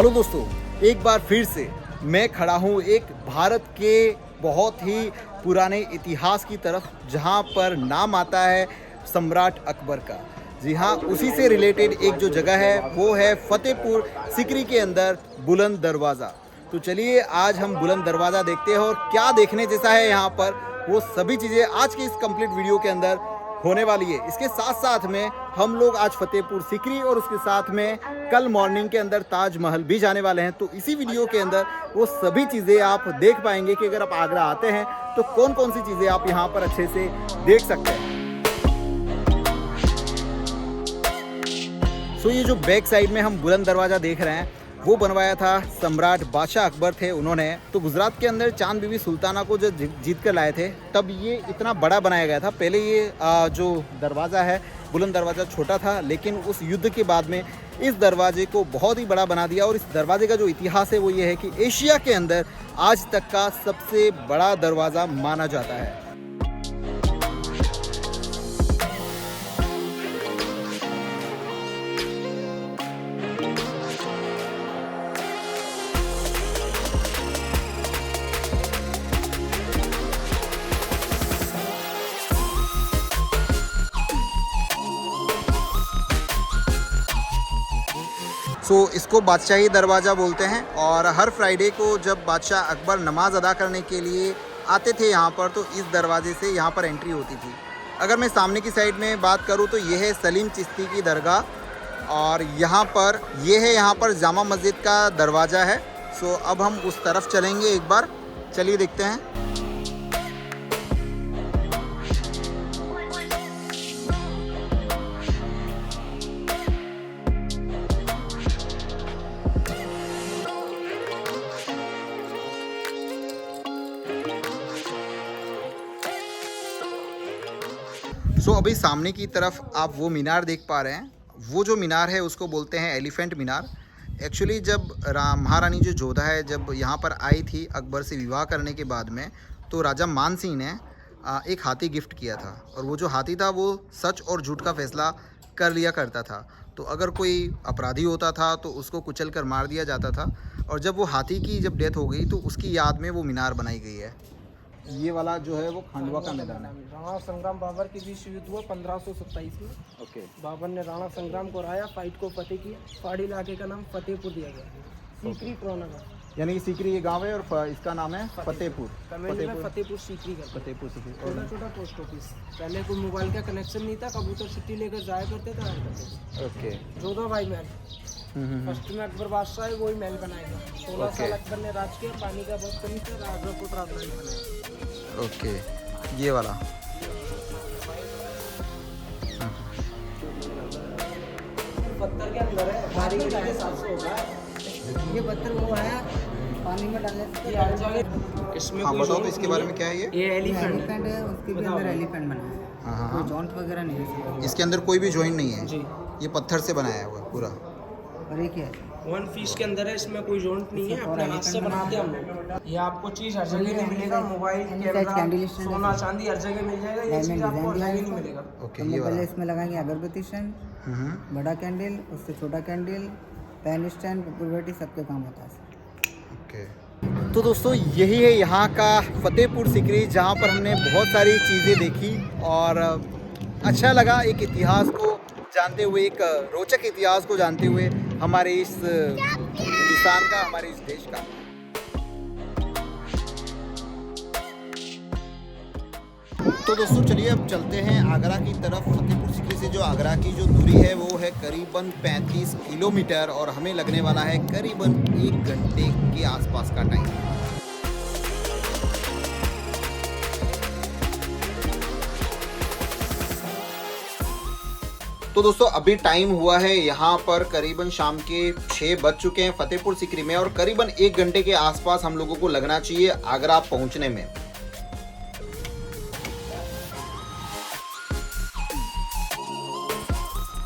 Hello दोस्तों, एक बार फिर से मैं खड़ा हूँ एक भारत के बहुत ही पुराने इतिहास की तरफ, जहाँ पर नाम आता है सम्राट अकबर का। जी हाँ, उसी से रिलेटेड एक जो जगह है वो है फतेहपुर सीकरी के अंदर बुलंद दरवाज़ा। तो चलिए आज हम बुलंद दरवाज़ा देखते हैं और क्या देखने जैसा है यहाँ पर, वो सभी चीज़ें आज के इस कंप्लीट वीडियो के अंदर होने वाली है। इसके साथ साथ में हम लोग आज फतेहपुर सीकरी और उसके साथ में कल मॉर्निंग के अंदर ताजमहल भी जाने वाले हैं। तो इसी वीडियो के अंदर वो सभी चीज़ें आप देख पाएंगे कि अगर आप आगरा आते हैं तो कौन कौन सी चीज़ें आप यहाँ पर अच्छे से देख सकते हैं। सो ये जो बैक साइड में हम बुलंद दरवाज़ा देख रहे हैं वो बनवाया था सम्राट बादशाह अकबर थे उन्होंने। तो गुजरात के अंदर चांद बीबी सुल्ताना को जो जीत कर लाए थे तब ये इतना बड़ा बनाया गया था। पहले ये जो दरवाज़ा है बुलंद दरवाज़ा छोटा था, लेकिन उस युद्ध के बाद में इस दरवाजे को बहुत ही बड़ा बना दिया। और इस दरवाजे का जो इतिहास है वो ये है कि एशिया के अंदर आज तक का सबसे बड़ा दरवाज़ा माना जाता है। इसको बादशाही दरवाज़ा बोलते हैं। और हर फ्राइडे को जब बादशाह अकबर नमाज अदा करने के लिए आते थे यहाँ पर, तो इस दरवाजे से यहाँ पर एंट्री होती थी। अगर मैं सामने की साइड में बात करूँ तो ये है सलीम चिश्ती की दरगाह और यहाँ पर ये है यहाँ पर जामा मस्जिद का दरवाज़ा है। अब हम उस तरफ चलेंगे एक बार, चलिए देखते हैं। अभी सामने की तरफ आप वो मीनार देख पा रहे हैं। वो जो मीनार है उसको बोलते हैं एलिफेंट मीनार। एक्चुअली जब महारानी जो जोधा है जब यहाँ पर आई थी अकबर से विवाह करने के बाद में, तो राजा मान सिंह ने एक हाथी गिफ्ट किया था। और वो जो हाथी था वो सच और झूठ का फैसला कर लिया करता था। तो अगर कोई अपराधी होता था तो उसको कुचल कर मार दिया जाता था। और जब वो हाथी की जब डेथ हो गई तो उसकी याद में वो मीनार बनाई गई है। ये वाला जो है वो खांडवा का मैदान है। राणा संग्राम बाबर के बीच युद्ध हुआ 1527 में। ओके। बाबर ने राणा संग्राम को हराया, फाइट को फतेह किया। पहाड़ी इलाके का नाम फतेहपुर दिया गया। सीकरी पुराना गाँव, यानी कि सीकरी ये गांव है और इसका नाम है फतेहपुर। फतेहपुर सीकरी का फतेहपुर सीकरी। छोटा छोटा पोस्ट ऑफिस। पहले कोई मोबाइल का कनेक्शन नहीं था, कबूतर छुट्टी लेकर जाया करते थे, आया करते थे। ओके। जोधा भाई महल फर्स्ट में अकबर बादशाह है, वही महल बनाएगा। 16 साल अकबर ने राज किया, पानी का बहुत कमी था, राजा को राजधानी बनाया। ओके, ये वाला पत्थर के अंदर है, भारी के हिसाब से होगा। ये पत्थर वो है पानी में डालने से इसमें हाँ, बताओ तो इसके बारे में क्या है ये एलिफेंट है, उसके भी अंदर एलिफेंट बना है। हाँ, जॉइंट वगैरह नहीं है इसके अंदर कोई भी जॉइंट नहीं है जी। ये पत्थर से बनाया हुआ है पूरा। और ये क्या है? वन पीस के अंदर है, इसमें कोई जॉइंट नहीं है, अपने हाथ से बनाते हैं हम लोग। ये आपको चीज हर जगह नहीं मिलेगा, मोबाइल, कैमरा, सोना चांदी हर जगह मिल जाएगा। ये चीज आपको हर जगह नहीं मिलेगा। ओके, हम ये पहले वाला इसमें लगाएंगे अगरबत्ती स्टैंड, बड़ा कैंडल, उससे छोटा कैंडल, पेन स्टैंड, पुरबेटी, सबके काम होता है। ओके। तो दोस्तों यही है यहाँ का फतेहपुर सीकरी, जहाँ पर हमने बहुत सारी चीज़ें देखी और अच्छा लगा एक इतिहास को जानते हुए, एक रोचक इतिहास को जानते हुए हमारे इस हिंदुस्तान का, हमारे इस देश का। तो दोस्तों चलिए अब चलते हैं आगरा की तरफ। फतेहपुर सीकरी से जो आगरा की जो दूरी है वो है करीबन 35 किलोमीटर और हमें लगने वाला है करीबन 1 घंटे के आसपास का टाइम। तो दोस्तों अभी टाइम हुआ है यहाँ पर करीबन शाम के 6 बज चुके हैं फतेहपुर सीकरी में और करीबन 1 घंटे के आसपास हम लोगों को लगना चाहिए आगरा पहुँचने में।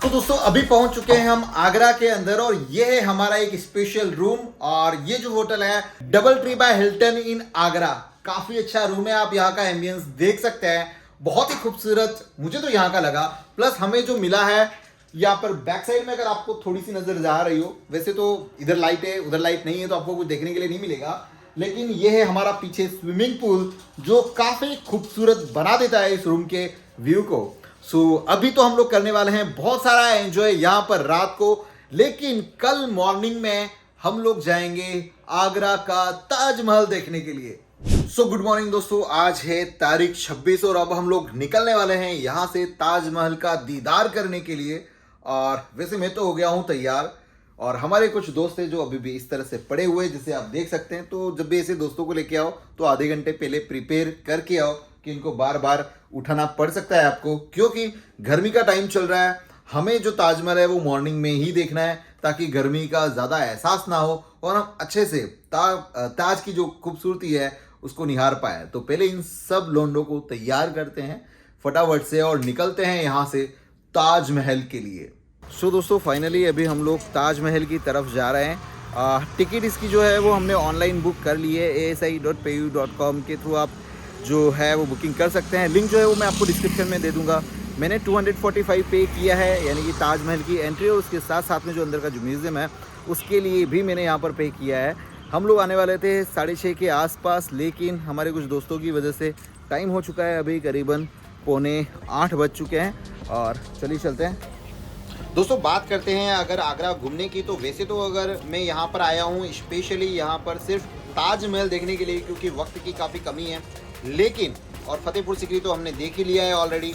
तो दोस्तों अभी पहुंच चुके हैं हम आगरा के अंदर और ये है हमारा एक स्पेशल रूम। और ये जो होटल है डबल ट्री बाय हिल्टन इन आगरा, काफी अच्छा रूम है। आप यहाँ का एम्बियंस देख सकते हैं, बहुत ही खूबसूरत मुझे तो यहाँ का लगा। प्लस हमें जो मिला है यहाँ पर बैक साइड में अगर आपको थोड़ी सी नजर जा रही हो, वैसे तो इधर लाइट है उधर लाइट नहीं है तो आपको कुछ देखने के लिए नहीं मिलेगा, लेकिन ये है हमारा पीछे स्विमिंग पूल जो काफी खूबसूरत बना देता है इस रूम के व्यू को। सो अभी तो हम लोग करने वाले हैं बहुत सारा एंजॉय यहाँ पर रात को, लेकिन कल मॉर्निंग में हम लोग जाएंगे आगरा का ताजमहल देखने के लिए। सो गुड मॉर्निंग दोस्तों, आज है तारीख 26 और अब हम लोग निकलने वाले हैं यहाँ से ताजमहल का दीदार करने के लिए। और वैसे मैं तो हो गया हूँ तैयार, और हमारे कुछ दोस्त हैं जो अभी भी इस तरह से पड़े हुए जैसे आप देख सकते हैं। तो जब भी ऐसे दोस्तों को लेके आओ तो आधे घंटे पहले प्रिपेयर करके आओ कि इनको बार बार उठाना पड़ सकता है आपको, क्योंकि गर्मी का टाइम चल रहा है। हमें जो ताजमहल है वो मॉर्निंग में ही देखना है ताकि गर्मी का ज़्यादा एहसास ना हो और हम अच्छे से ताज की जो खूबसूरती है उसको निहार पाए। तो पहले इन सब लोंडों को तैयार करते हैं फटाफट से और निकलते हैं यहाँ से ताजमहल के लिए। सो दोस्तों फाइनली अभी हम लोग ताजमहल की तरफ जा रहे हैं। टिकट इसकी जो है वो हमने ऑनलाइन बुक कर ली है, asi.payu.com के थ्रू आप जो है वो बुकिंग कर सकते हैं। लिंक जो है वो मैं आपको डिस्क्रिप्शन में दे दूंगा। मैंने 245 पे किया है, यानी कि ताजमहल की एंट्री और उसके साथ साथ में जो अंदर का जो म्यूज़ियम है उसके लिए भी मैंने यहाँ पर पे किया है। हम लोग आने वाले थे 6:30 के आसपास, लेकिन हमारे कुछ दोस्तों की वजह से टाइम हो चुका है, अभी करीबन 7:45 बज चुके हैं। और चलिए चलते हैं दोस्तों, बात करते हैं अगर आगरा घूमने की। तो वैसे तो अगर मैं यहाँ पर आया हूँ स्पेशली यहाँ पर सिर्फ ताजमहल देखने के लिए, क्योंकि वक्त की काफ़ी कमी है, लेकिन और फतेहपुर सीकरी तो हमने देख ही लिया है ऑलरेडी।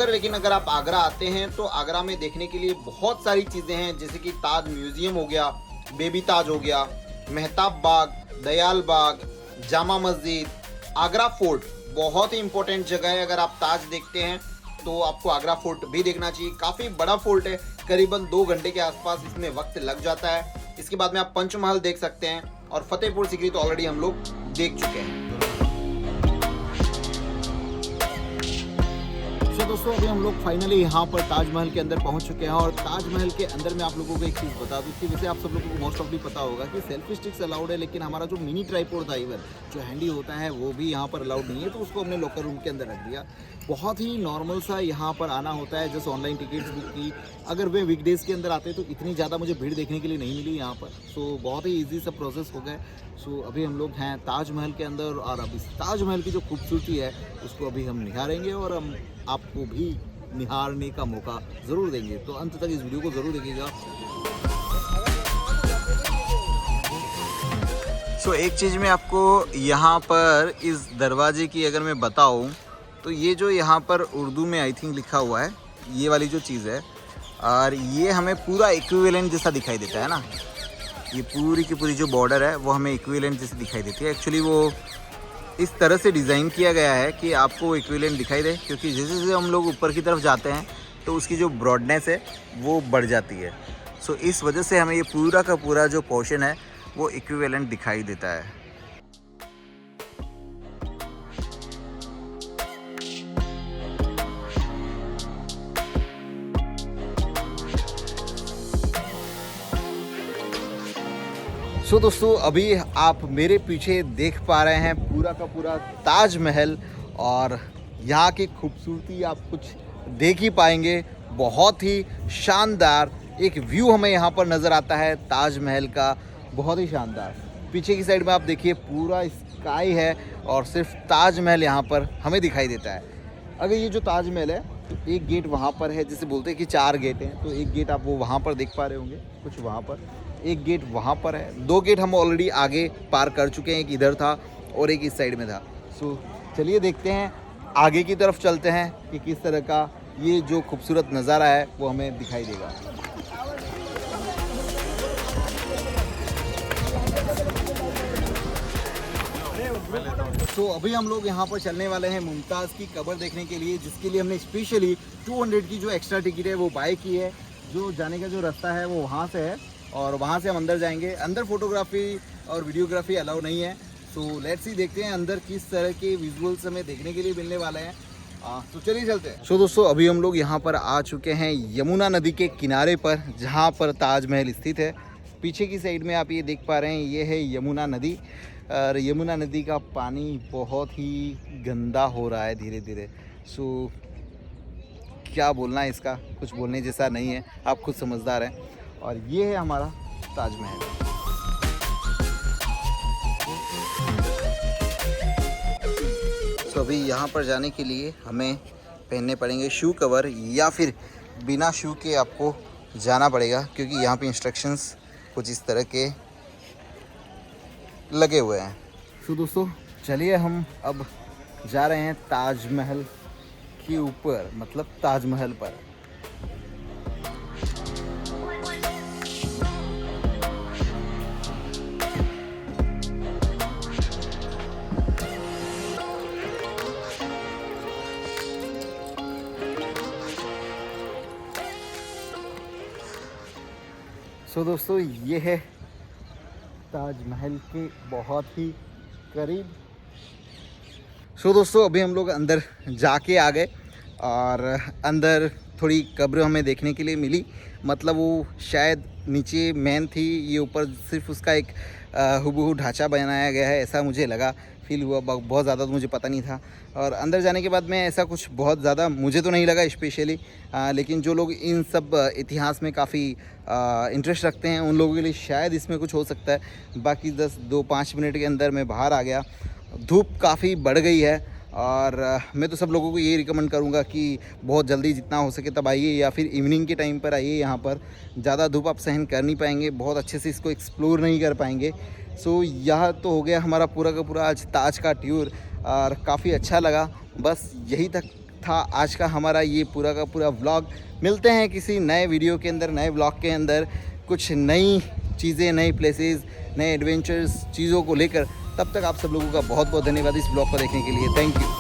लेकिन अगर आप आगरा आते हैं तो आगरा में देखने के लिए बहुत सारी चीज़ें हैं, जैसे कि ताज म्यूज़ियम हो गया, बेबी ताज हो गया, मेहताब बाग, दयाल बाग, जामा मस्जिद, आगरा फोर्ट बहुत ही इंपॉर्टेंट जगह है। अगर आप ताज देखते हैं तो आपको आगरा फोर्ट भी देखना चाहिए। काफ़ी बड़ा फोर्ट है, करीबन 2 घंटे के आसपास इसमें वक्त लग जाता है। इसके बाद में आप पंचमहल देख सकते हैं और फतेहपुर सीकरी तो ऑलरेडी हम लोग देख चुके हैं। तो दोस्तों अभी हम लोग फाइनली यहाँ पर ताजमहल के अंदर पहुँच चुके हैं। और ताजमहल के अंदर मैं आप लोगों को एक चीज़ बता दूँ कि वैसे आप सब लोगों को मोस्ट ऑफली पता होगा कि सेल्फी स्टिक्स अलाउड है, लेकिन हमारा जो मिनी ट्राइपॉड था इवन जो हैंडी होता है वो भी यहाँ पर अलाउड नहीं है, तो उसको हमने लॉकर रूम के अंदर रख दिया। बहुत ही नॉर्मल सा यहाँ पर आना होता है, जस्ट ऑनलाइन टिकट्स बुक की। अगर वे वीकडेज़ के अंदर आते तो इतनी ज़्यादा मुझे भीड़ देखने के लिए नहीं मिली यहाँ पर। सो बहुत ही ईजी सा प्रोसेस हो गया। सो अभी हम लोग हैं ताजमहल के अंदर और अब इस ताजमहल की जो खूबसूरती है उसको अभी हम निहारेंगे और हम आपको भी निहारने का मौका ज़रूर देंगे। तो अंत तक इस वीडियो को ज़रूर देखिएगा। सो एक चीज़ मैं आपको यहाँ पर इस दरवाजे की अगर मैं बताऊँ तो ये जो यहाँ पर उर्दू में आई थिंक लिखा हुआ है, ये वाली जो चीज़ है, और ये हमें पूरा इक्विवेलेंट जैसा दिखाई देता है ना। ये पूरी की पूरी जो बॉर्डर है वो हमें इक्विवेलेंट जैसी दिखाई देती है। एक्चुअली वो इस तरह से डिज़ाइन किया गया है कि आपको इक्विवेलेंट दिखाई दे, क्योंकि जैसे जैसे हम लोग ऊपर की तरफ जाते हैं तो उसकी जो ब्रॉडनेस है वो बढ़ जाती है। सो इस वजह से हमें ये पूरा का पूरा जो पोर्शन है वो इक्विवेलेंट दिखाई देता है। सो दोस्तों अभी आप मेरे पीछे देख पा रहे हैं पूरा का पूरा ताजमहल, और यहाँ की खूबसूरती आप कुछ देख ही पाएंगे। बहुत ही शानदार एक व्यू हमें यहाँ पर नज़र आता है ताजमहल का, बहुत ही शानदार। पीछे की साइड में आप देखिए पूरा स्काई है और सिर्फ ताजमहल यहाँ पर हमें दिखाई देता है। अगर ये जो ताजमहल है एक गेट वहाँ पर है, जैसे बोलते हैं कि 4 गेट हैं, तो एक गेट आप वो वहाँ पर देख पा रहे होंगे, कुछ वहाँ पर, एक गेट वहाँ पर है। 2 गेट हम ऑलरेडी आगे पार कर चुके हैं, एक इधर था और एक इस साइड में था। सो चलिए देखते हैं, आगे की तरफ चलते हैं कि किस तरह का ये जो खूबसूरत नज़ारा है वो हमें दिखाई देगा। तो अभी हम लोग यहाँ पर चलने वाले हैं मुमताज़ की कब्र देखने के लिए, जिसके लिए हमने स्पेशली 200 की जो एक्स्ट्रा टिकट है वो बाय की है। जो जाने का जो रास्ता है वो वहाँ से है और वहाँ से हम अंदर जाएंगे। अंदर फोटोग्राफी और वीडियोग्राफी अलाउ नहीं है। सो लेट्स सी, देखते हैं अंदर किस तरह के विजुअल्स हमें देखने के लिए मिलने वाले हैं। तो चलिए चलते हैं। सो दोस्तों अभी हम लोग यहाँ पर आ चुके हैं यमुना नदी के किनारे पर, जहाँ पर ताजमहल स्थित है। पीछे की साइड में आप ये देख पा रहे हैं, ये है यमुना नदी। और यमुना नदी का पानी बहुत ही गंदा हो रहा है धीरे धीरे। सो क्या बोलना है इसका, कुछ बोलने जैसा नहीं है, आप खुद समझदार हैं। और ये है हमारा ताजमहल। तो अभी यहाँ पर जाने के लिए हमें पहनने पड़ेंगे शू कवर, या फिर बिना शू के आपको जाना पड़ेगा, क्योंकि यहाँ पे इंस्ट्रक्शंस कुछ इस तरह के लगे हुए हैं। तो दोस्तों चलिए हम अब जा रहे हैं ताजमहल के ऊपर, मतलब ताजमहल पर। सो दोस्तों ये है ताजमहल के बहुत ही करीब। सो दोस्तों अभी हम लोग अंदर जाके आ गए, और अंदर थोड़ी कब्र हमें देखने के लिए मिली। मतलब वो शायद नीचे मेन थी, ये ऊपर सिर्फ उसका एक हुबहू ढांचा बनाया गया है, ऐसा मुझे लगा, फील हुआ। बहुत ज़्यादा तो मुझे पता नहीं था। और अंदर जाने के बाद में ऐसा कुछ बहुत ज़्यादा मुझे तो नहीं लगा स्पेशली, लेकिन जो लोग इन सब इतिहास में काफ़ी इंटरेस्ट रखते हैं उन लोगों के लिए शायद इसमें कुछ हो सकता है। बाकी 2-5 मिनट के अंदर मैं बाहर आ गया। धूप काफ़ी बढ़ गई है, और मैं तो सब लोगों को ये रिकमेंड करूँगा कि बहुत जल्दी जितना हो सके तब आइए, या फिर इवनिंग के टाइम पर आइए। यहाँ पर ज़्यादा धूप आप सहन कर नहीं पाएंगे, बहुत अच्छे से इसको एक्सप्लोर नहीं कर पाएंगे। सो यह तो हो गया हमारा पूरा का पूरा आज ताज का टूर, और काफ़ी अच्छा लगा। बस यही तक था आज का हमारा ये पूरा का पूरा व्लॉग। मिलते हैं किसी नए वीडियो के अंदर, नए व्लॉग के अंदर, कुछ नई चीज़ें, नई प्लेसेस, नए एडवेंचर्स चीज़ों को लेकर। तब तक आप सब लोगों का बहुत बहुत धन्यवाद इस ब्लॉग को देखने के लिए। Thank you.